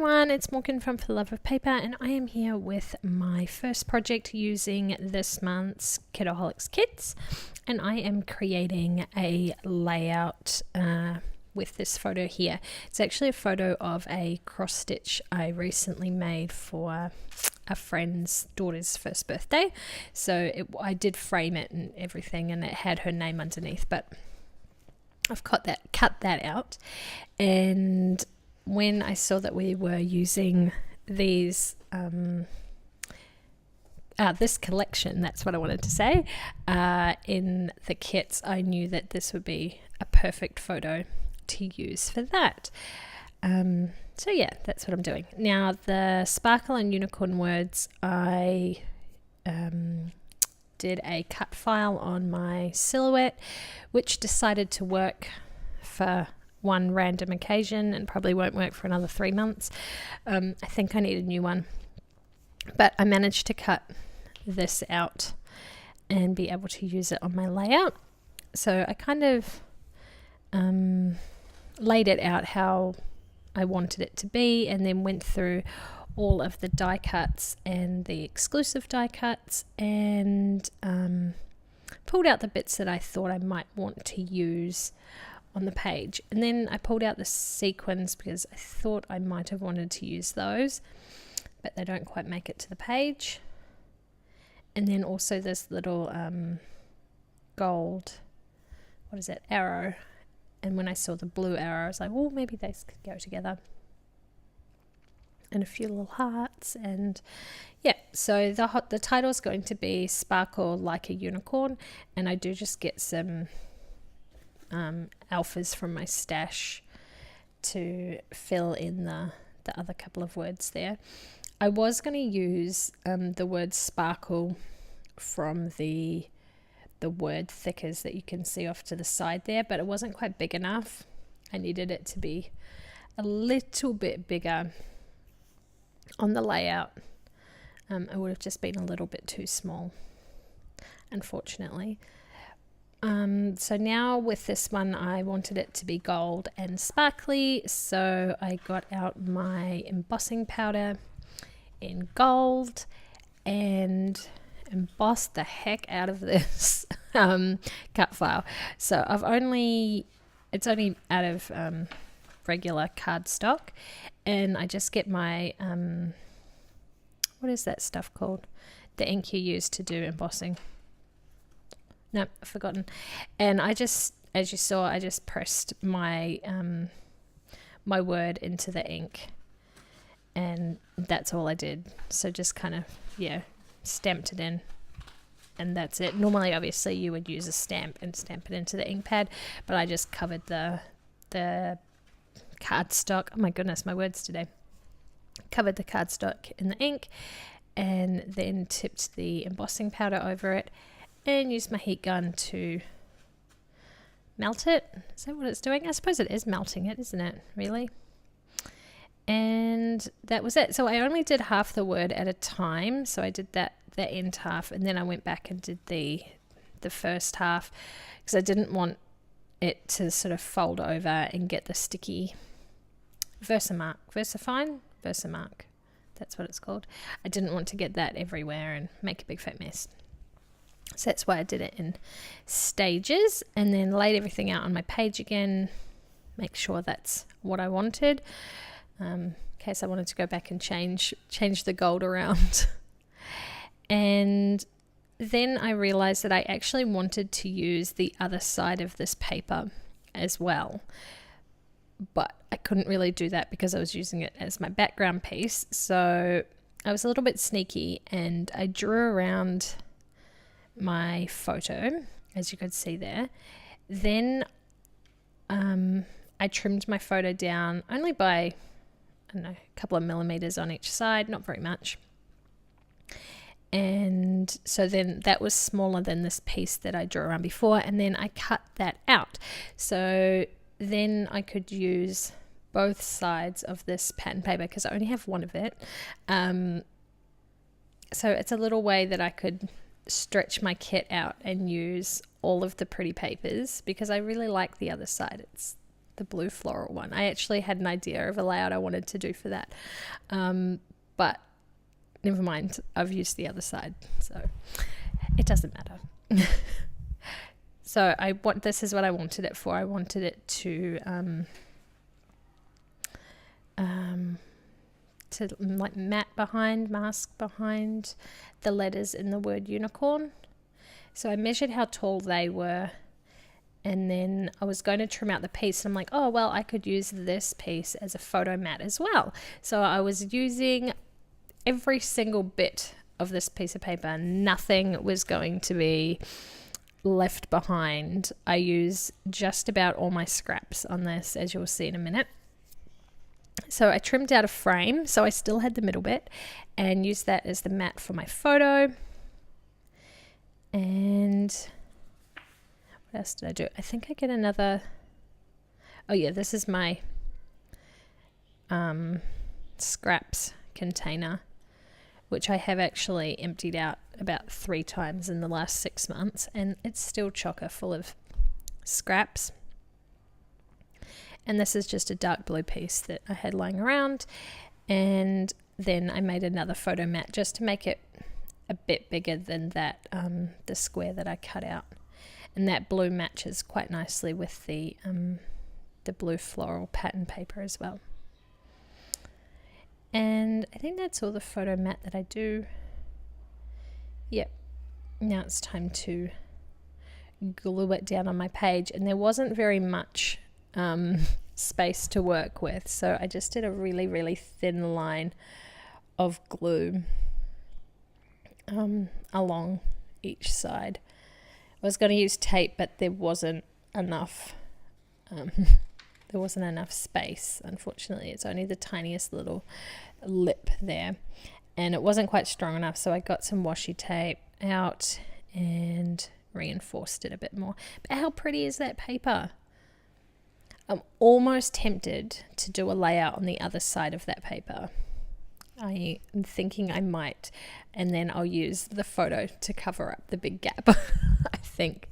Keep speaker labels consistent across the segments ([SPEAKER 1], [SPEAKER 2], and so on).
[SPEAKER 1] everyone, it's Morgyn from For the Love of Paper, and I am here with my first project using this month's Kitaholic Kits, and I am creating a layout with this photo here. It's actually a photo of a cross stitch I recently made for a friend's daughter's first birthday, so I did frame it and everything, and it had her name underneath, but I've cut that out. And when I saw that we were using these, this collection, that's what I wanted to say, in the kits, I knew that this would be a perfect photo to use for that. So yeah, that's what I'm doing. Now the sparkle and unicorn words, I did a cut file on my silhouette, which decided to work for one random occasion and probably won't work for another 3 months. I think I need a new one, but I managed to cut this out and be able to use it on my layout. So I kind of laid it out how I wanted it to be, and then went through all of the die cuts and the exclusive die cuts, and pulled out the bits that I thought I might want to use on the page. And then I pulled out the sequins because I thought I might have wanted to use those, but they don't quite make it to the page. And then also this little gold, arrow. And when I saw the blue arrow, I was like, well, maybe they could go together. And a few little hearts, and yeah, so the title is going to be Sparkle Like a Unicorn, and I do just get some alphas from my stash to fill in the other couple of words there. I was going to use the word sparkle from the word thickers that you can see off to the side there, but it wasn't quite big enough. I needed it to be a little bit bigger on the layout. It would have just been a little bit too small, unfortunately. So now with this one, I wanted it to be gold and sparkly, so I got out my embossing powder in gold and embossed the heck out of this cut file. So it's only out of regular cardstock, and I just get my what is that stuff called, the ink you use to do embossing? No, I've forgotten. And I just, as you saw, I just pressed my my word into the ink, and that's all I did. So just kind of stamped it in, and that's it. Normally obviously you would use a stamp and stamp it into the ink pad, but I just covered the cardstock, oh my goodness, my words today, covered the cardstock in the ink, and then tipped the embossing powder over it and used my heat gun to melt it. Is that what it's doing? I suppose it is melting it, isn't it, really? And that was it. So I only did half the word at a time, so I did the end half, and then I went back and did the first half because I didn't want it to sort of fold over and get the sticky Versamark, that's what it's called. I didn't want to get that everywhere and make a big fat mess. So that's why I did it in stages, and then laid everything out on my page again, make sure that's what I wanted, in case I wanted to go back and change the gold around. And then I realized that I actually wanted to use the other side of this paper as well, but I couldn't really do that because I was using it as my background piece. So I was a little bit sneaky, and I drew around my photo, as you could see there. Then I trimmed my photo down only by, I don't know, a couple of millimeters on each side, not very much. And so then that was smaller than this piece that I drew around before, and then I cut that out. So then I could use both sides of this pattern paper because I only have one of it. So it's a little way that I could stretch my kit out and use all of the pretty papers, because I really like the other side. the blue floral one. I actually had an idea of a layout I wanted to do for that, but never mind, I've used the other side, so it doesn't matter. So this is what I wanted it for. I wanted it to like mask behind the letters in the word unicorn. So I measured how tall they were, and then I was going to trim out the piece. And I'm like, oh, well, I could use this piece as a photo mat as well. So I was using every single bit of this piece of paper. Nothing was going to be left behind. I use just about all my scraps on this, as you'll see in a minute. So I trimmed out a frame, so I still had the middle bit, and used that as the mat for my photo. And what else did I do? I think I get another, oh yeah, this is my scraps container, which I have actually emptied out about 3 times in the last 6 months, and it's still chocker full of scraps. And this is just a dark blue piece that I had lying around, and then I made another photo mat just to make it a bit bigger than that, the square that I cut out. And that blue matches quite nicely with the blue floral pattern paper as well. And I think that's all the photo mat that I do. Yep. Now it's time to glue it down on my page, and there wasn't very much space to work with, so I just did a really, really thin line of glue along each side. I was going to use tape, but there wasn't enough space, unfortunately. It's only the tiniest little lip there, and it wasn't quite strong enough, so I got some washi tape out and reinforced it a bit more. But how pretty is that paper? I'm almost tempted to do a layout on the other side of that paper. I am thinking I might, and then I'll use the photo to cover up the big gap. I think.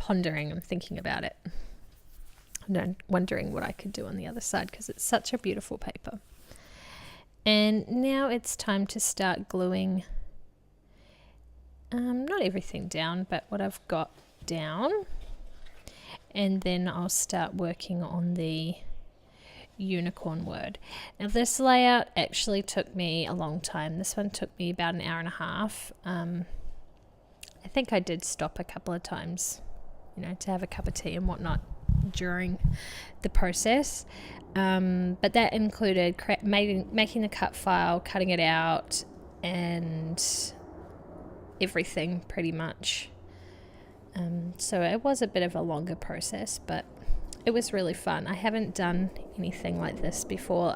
[SPEAKER 1] I'm thinking about it. I'm wondering what I could do on the other side, because it's such a beautiful paper. And now it's time to start gluing, not everything down, but what I've got down. And then I'll start working on the unicorn word. Now this layout actually took me a long time. This one took me about an hour and a half. I think I did stop a couple of times, to have a cup of tea and whatnot during the process. But that included making the cut file, cutting it out, and everything pretty much. So it was a bit of a longer process, but it was really fun. I haven't done anything like this before,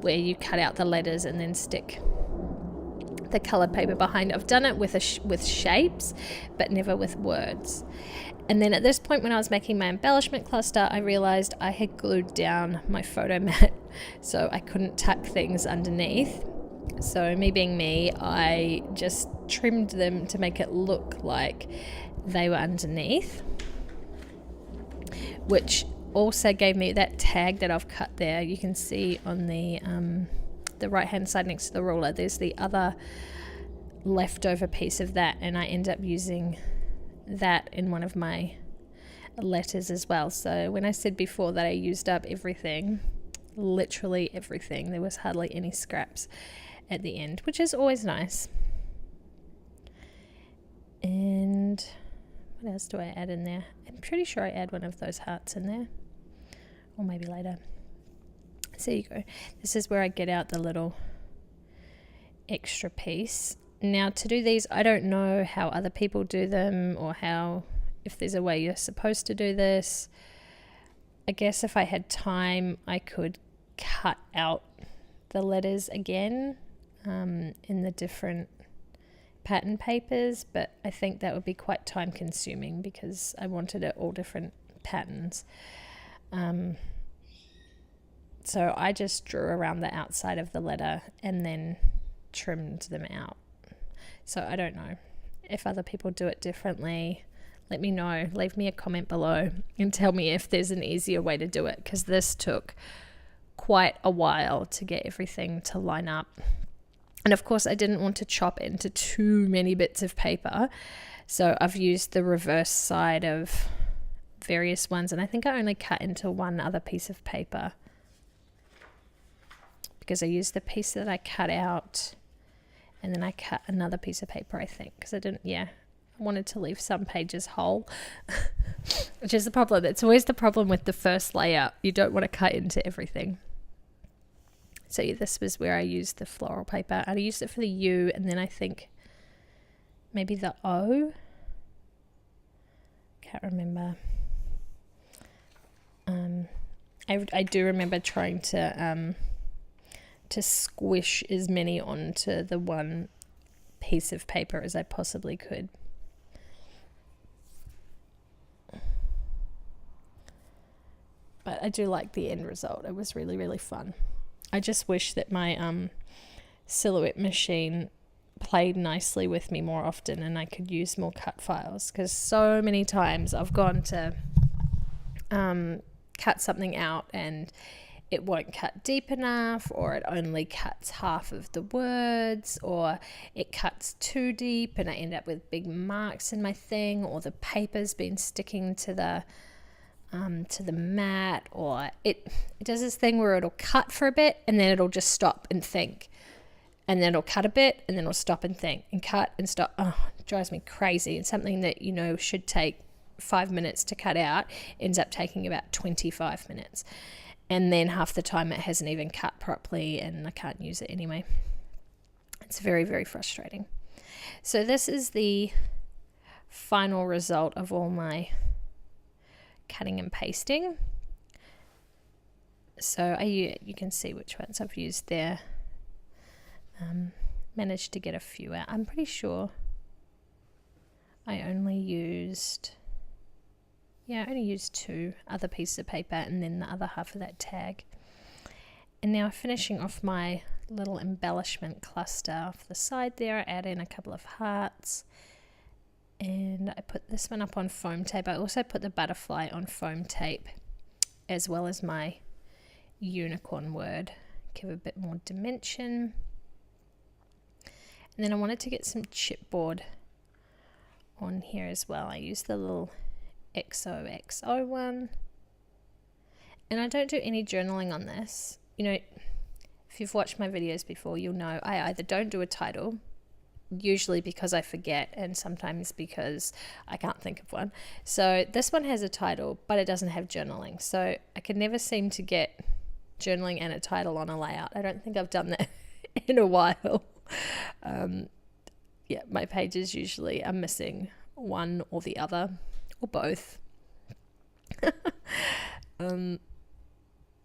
[SPEAKER 1] where you cut out the letters and then stick the colored paper behind. I've done it with shapes, but never with words. And then at this point, when I was making my embellishment cluster, I realized I had glued down my photo mat, so I couldn't tuck things underneath. So me being me, I just trimmed them to make it look like they were underneath, which also gave me that tag that I've cut there. You can see on the right hand side next to the ruler, there's the other leftover piece of that, and I end up using that in one of my letters as well. So when I said before that I used up everything, literally everything, there was hardly any scraps at the end, which is always nice. And what else do I add in there? I'm pretty sure I add one of those hearts in there, or maybe later. So there you go. This is where I get out the little extra piece. Now to do these, I don't know how other people do them, or if there's a way you're supposed to do this. I guess if I had time, I could cut out the letters again in the different pattern papers, but I think that would be quite time consuming because I wanted it all different patterns. So I just drew around the outside of the letter and then trimmed them out. So I don't know if other people do it differently. let me know. Leave me a comment below and tell me if there's an easier way to do it, because this took quite a while to get everything to line up. And of course I didn't want to chop into too many bits of paper, so I've used the reverse side of various ones, and I think I only cut into one other piece of paper because I used the piece that I cut out, and then I cut another piece of paper, I think, because I wanted to leave some pages whole, which is the problem. It's always the problem with the first layout. You don't want to cut into everything. So this was where I used the floral paper. I used it for the U, and then I think maybe the O. Can't remember. I do remember trying to squish as many onto the one piece of paper as I possibly could. But I do like the end result. It was really, really fun. I just wish that my silhouette machine played nicely with me more often and I could use more cut files, because so many times I've gone to cut something out and it won't cut deep enough, or it only cuts half of the words, or it cuts too deep and I end up with big marks in my thing, or the paper's been sticking to the mat, or it does this thing where it'll cut for a bit and then it'll just stop and think, and then it'll cut a bit and then it'll stop and think and cut and stop. Oh, it drives me crazy. And something that should take 5 minutes to cut out ends up taking about 25 minutes, and then half the time it hasn't even cut properly and I can't use it anyway. It's very, very frustrating. So this is the final result of all my cutting and pasting. So you can see which ones I've used there. Managed to get a few out. I'm pretty sure I only used two other pieces of paper and then the other half of that tag. And now finishing off my little embellishment cluster off the side there, I add in a couple of hearts. And I put this one up on foam tape. I also put the butterfly on foam tape, as well as my unicorn word. Give a bit more dimension. And then I wanted to get some chipboard on here as well. I used the little XOXO one. And I don't do any journaling on this. If you've watched my videos before, you'll know I either don't do a title, usually because I forget, and sometimes because I can't think of one. So this one has a title, but it doesn't have journaling. So I can never seem to get journaling and a title on a layout. I don't think I've done that in a while. My pages usually are missing one or the other, or both.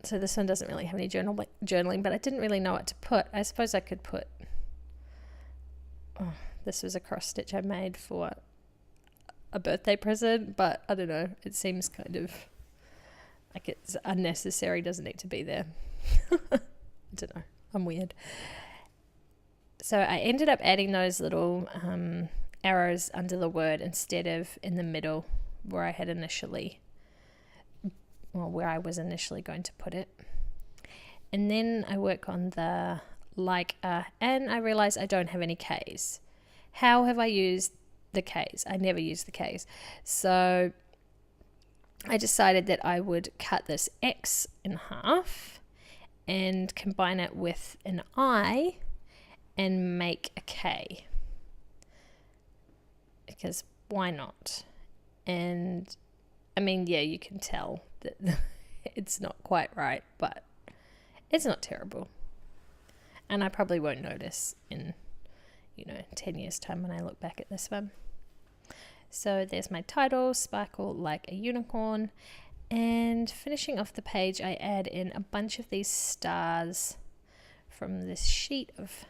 [SPEAKER 1] So this one doesn't really have any journaling, but I didn't really know what to put. I suppose I could put... this was a cross stitch I made for a birthday present, but I don't know, it seems kind of like it's unnecessary, doesn't need to be there. I don't know, I'm weird. So I ended up adding those little arrows under the word instead of in the middle where I was initially going to put it. And then I work on the and I realize I don't have any K's. How have I used the K's? I never use the K's. So I decided that I would cut this X in half and combine it with an I and make a K. Because why not? And I mean, yeah, you can tell that it's not quite right, but it's not terrible. And I probably won't notice in, 10 years' time when I look back at this one. So there's my title, Sparkle Like a Unicorn. And finishing off the page, I add in a bunch of these stars from this sheet of,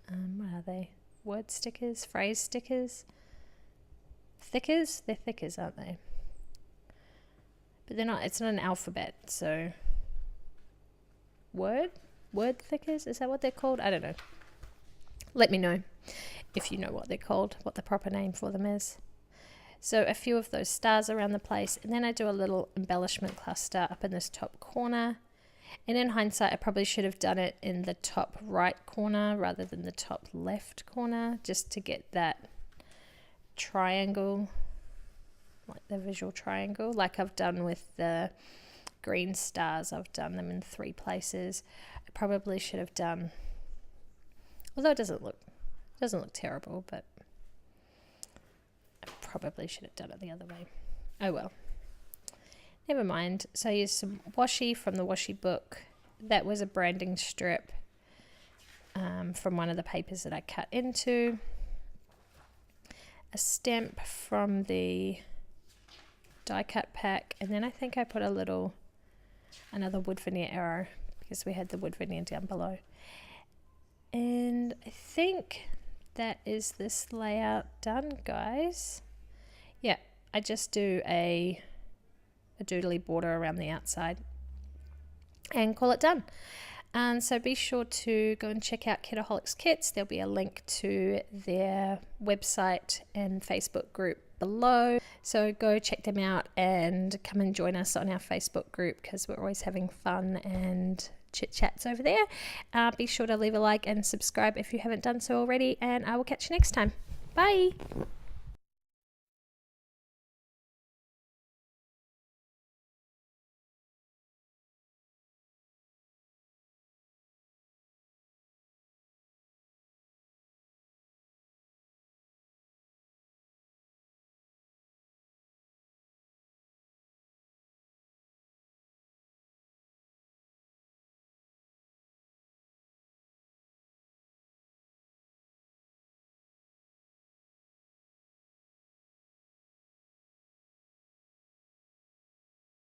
[SPEAKER 1] what are they? Word stickers? Phrase stickers? Thickers? They're thickers, aren't they? But they're not, it's not an alphabet, so... Word thickers? Is that what they're called? I don't know. Let me know if you know what they're called, what the proper name for them is. So a few of those stars around the place, and then I do a little embellishment cluster up in this top corner. And in hindsight, I probably should have done it in the top right corner rather than the top left corner, just to get that triangle, like the visual triangle, like I've done with the green stars. I've done them in 3 places. I probably should have done, although it doesn't look terrible, but I probably should have done it the other way. Oh well. Never mind. So I used some washi from the washi book. That was a branding strip from one of the papers that I cut into. A stamp from the die cut pack. And then I think I put another wood veneer arrow because we had the wood veneer down below. And I think that is this layout done, guys. Yeah, I just do a doodly border around the outside and call it done. And so be sure to go and check out Kitaholic Kits. There'll be a link to their website and Facebook group below. So go check them out and come and join us on our Facebook group because we're always having fun and chit chats over there. Be sure to leave a like and subscribe if you haven't done so already, and I will catch you next time. Bye.